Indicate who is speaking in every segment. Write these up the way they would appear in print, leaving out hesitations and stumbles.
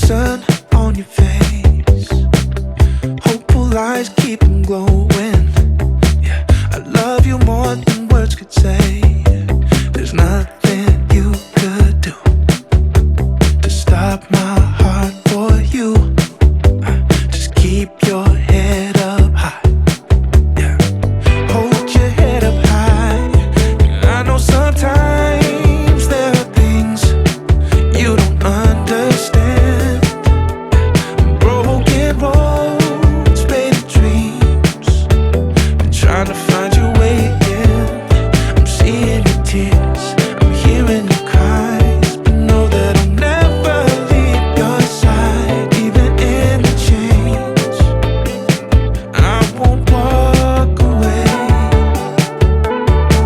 Speaker 1: sun on your face. Hopeful eyes keep them glowing. Yeah, I love you more than words could say. There's nothing you could do to stop my heart for you. Just keep your head up high. Yeah, hold your head up high. I know sometimes there are things you don't understand. Broken roads, faded dreams. Been trying to find your way again. I'm seeing your tears, I'm hearing your cries, but know that I'll never leave your side, even in the change. I won't walk away.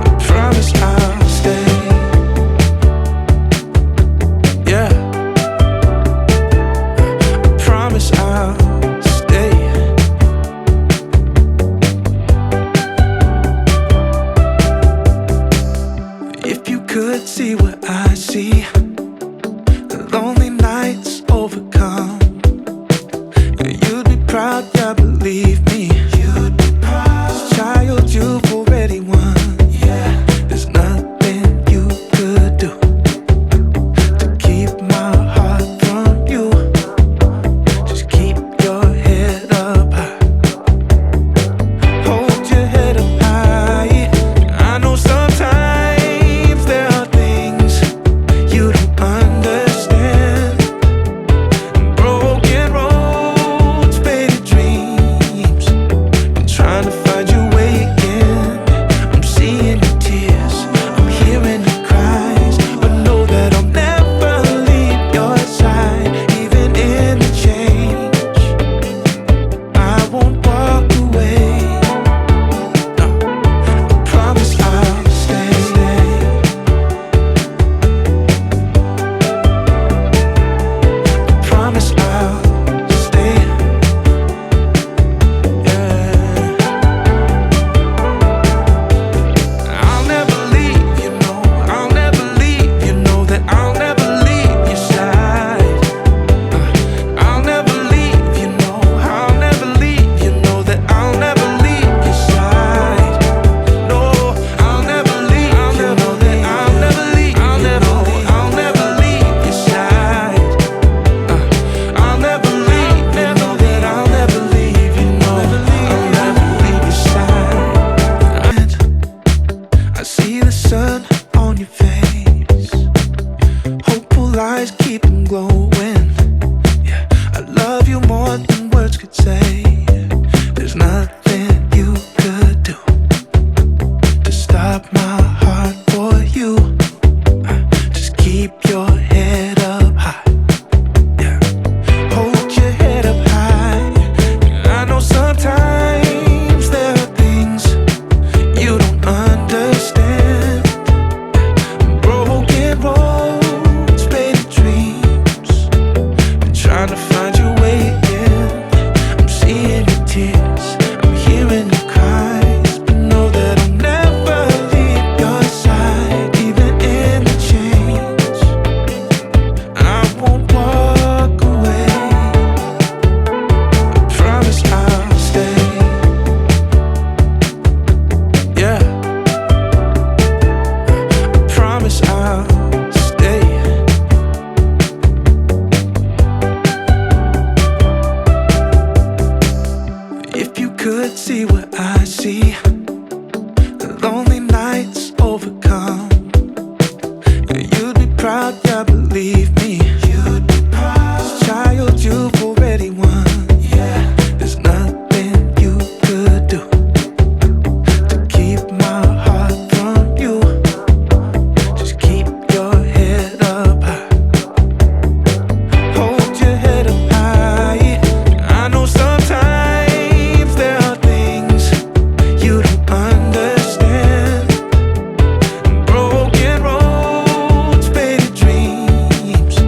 Speaker 1: I promise I'll stay. Yeah, I promise I'll stay. If you could see what I see, the lonely nights overcome, you'd be proud, yeah, believe me. You'd be proud. This child you've already won. Yeah, there's nothing you could do to keep my heart from you. Just keep your head up high. Hold your head up high. I know sometimes there are things you don't understand. Broken roads, faded dreams. Been trying to find your way again. I'm seeing your tears, I'm hearing your cries, but know that I'll never leave your side, even in the change. I won't walk away. No, I promise I'll stay. I promise I'll stay. Yeah, I'll never leave, you know. I'll never leave, you know that I'll never leave your side. I'll never leave, you know. I'll never leave, you know that I'll never leave your side. No, I'll never leave, you know that I'll never leave. I'll never leave your side. I'll never leave, you know that I'll never leave, you know I'll never leave your side. I see the sun on your face. Hopeful eyes keep them glowing. Yeah, I love you more than words could say. There's nothing you could do to stop my heart for you. Just keep your head up high. Yeah, hold your head up high. I know sometimes there are things you don't understand. Broken roads, faded dreams. Been trying to find your way again. I'm seeing your tears, I'm hearing your cries, but know that I'll never leave your side, even in the change. I won't walk away. I promise I'll stay. Yeah, I promise I'll stay. If you could see what I see, the lonely nights overcome, you'd be proud, yeah, believe me. You'd be proud. This child you've already won. Yeah, there's nothing you could do to keep my heart from you. Just keep your head up high. Hold your head up high. I know sometimes there are things you don't understand. Broken roads, faded dreams.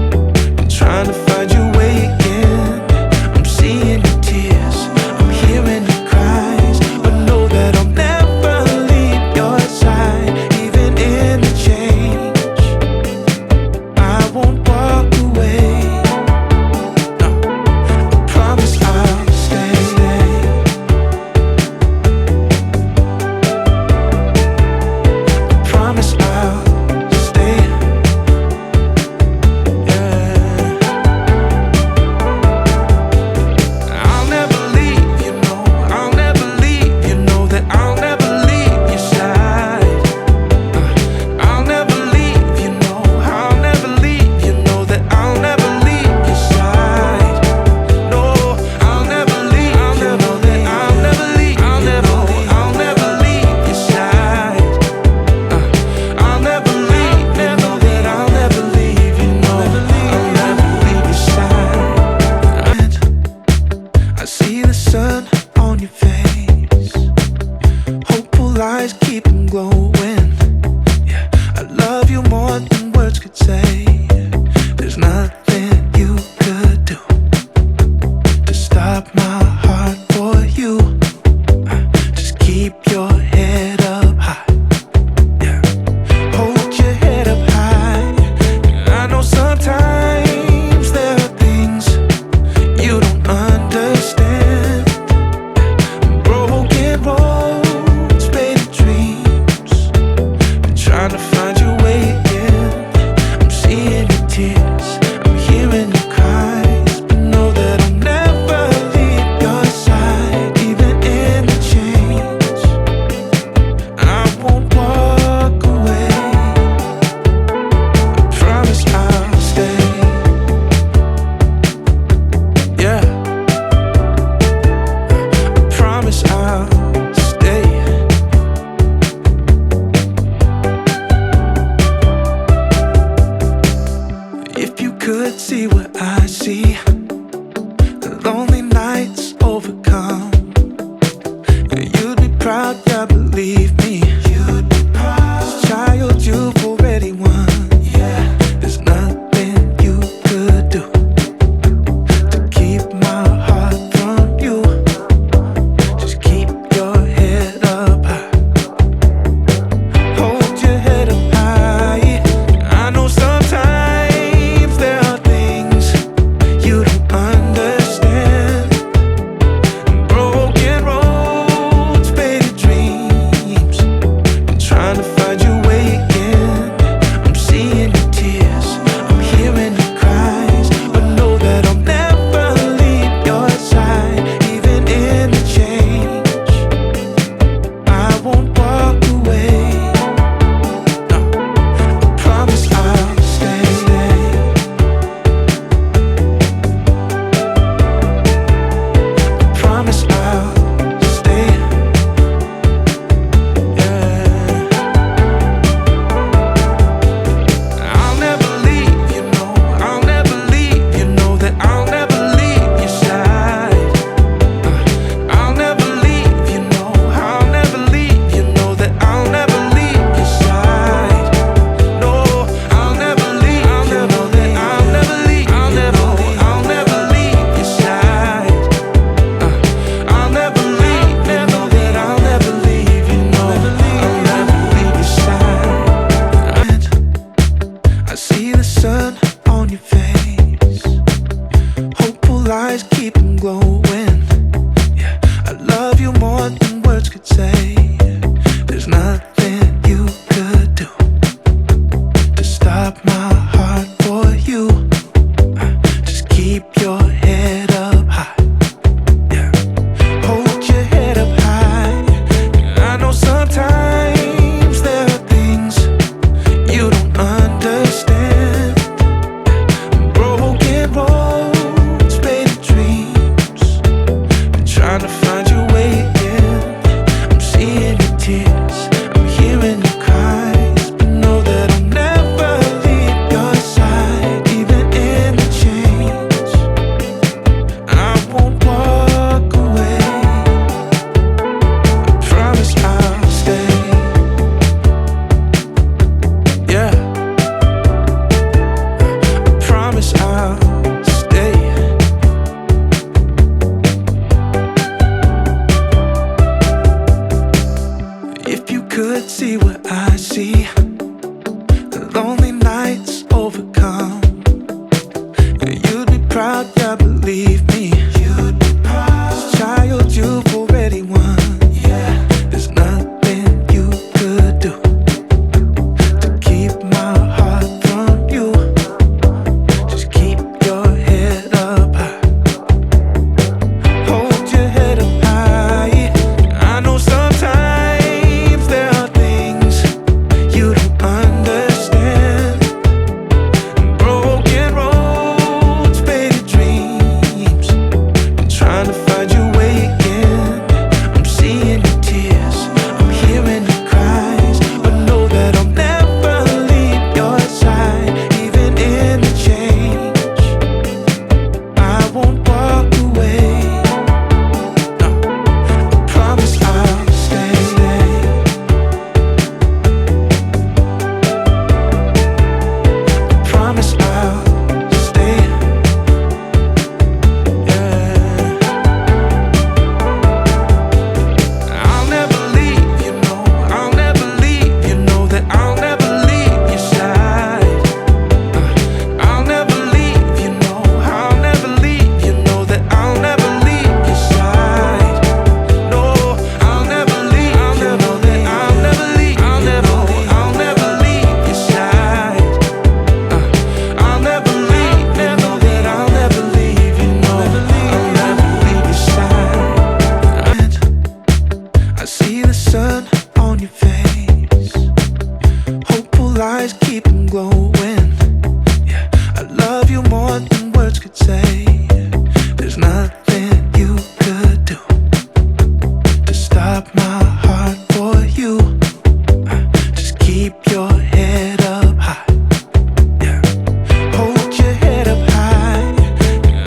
Speaker 1: could see what I see, lonely nights overcome.